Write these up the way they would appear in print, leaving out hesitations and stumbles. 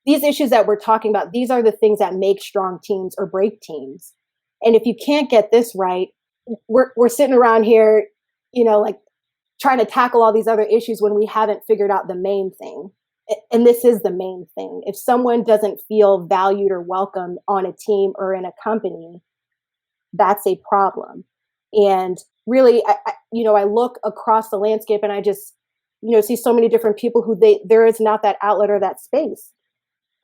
these issues that we're talking about, these are the things that make strong teams or break teams. And if you can't get this right, we're sitting around here, like trying to tackle all these other issues when we haven't figured out the main thing. And this is the main thing. If someone doesn't feel valued or welcome on a team or in a company, that's a problem. And really, I look across the landscape and I just, see so many different people who there is not that outlet or that space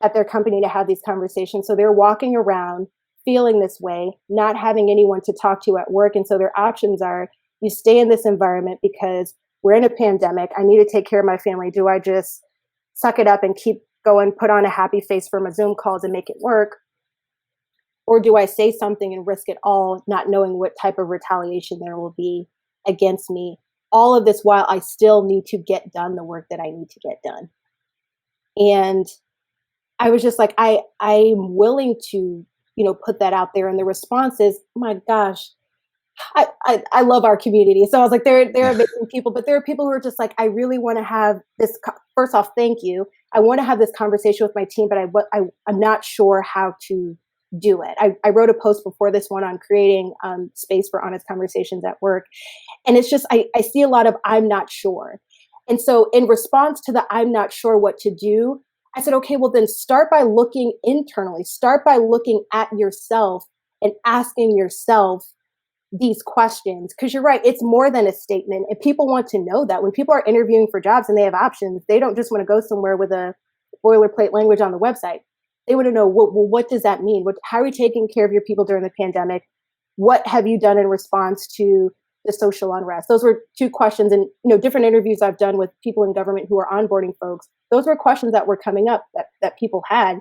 at their company to have these conversations. So they're walking around feeling this way, not having anyone to talk to at work. And so their options are, you stay in this environment because we're in a pandemic. I need to take care of my family. Do I just suck it up and keep going, put on a happy face for my Zoom calls and make it work? Or do I say something and risk it all, not knowing what type of retaliation there will be against me? All of this while I still need to get done the work that I need to get done. And I was just like, I'm willing to, put that out there. And the response is, oh my gosh, I love our community. So I was like, there are amazing people, but there are people who are just like, I really want to have this. First off, thank you. I want to have this conversation with my team, but I'm not sure how to do it. I wrote a post before this one on creating space for honest conversations at work. And it's just, I see a lot of, I'm not sure. And so in response to the, I'm not sure what to do, I said, okay, well then start by looking internally, start by looking at yourself and asking yourself these questions. Because you're right, it's more than a statement. And people want to know that when people are interviewing for jobs and they have options, they don't just want to go somewhere with a boilerplate language on the website. They want to know, well, what does that mean? How are you taking care of your people during the pandemic? What have you done in response to the social unrest? Those were two questions. And, different interviews I've done with people in government who are onboarding folks, those were questions that were coming up that people had.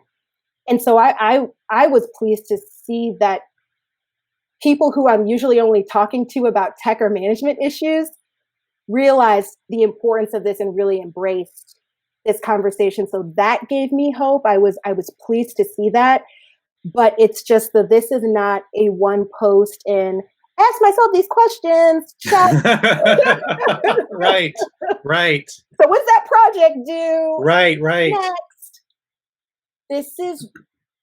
And so I was pleased to see that people who I'm usually only talking to about tech or management issues realized the importance of this and really embraced this conversation. So that gave me hope. I was pleased to see that, but it's just that this is not a one post in ask myself these questions. Right. So what's that project do? Right. Next. This is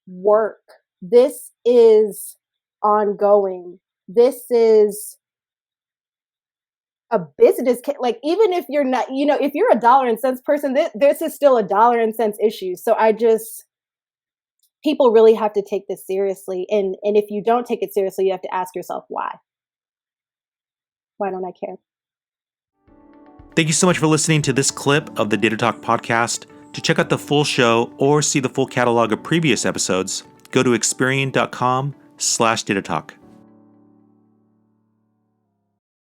work. This is ongoing. This is a business, like even if you're not, if you're a dollar and cents person, this is still a dollar and cents issue. So people really have to take this seriously. And if you don't take it seriously, you have to ask yourself why. Why don't I care? Thank you so much for listening to this clip of the Data Talk podcast. To check out the full show or see the full catalog of previous episodes, go to Experian.com/Data Talk.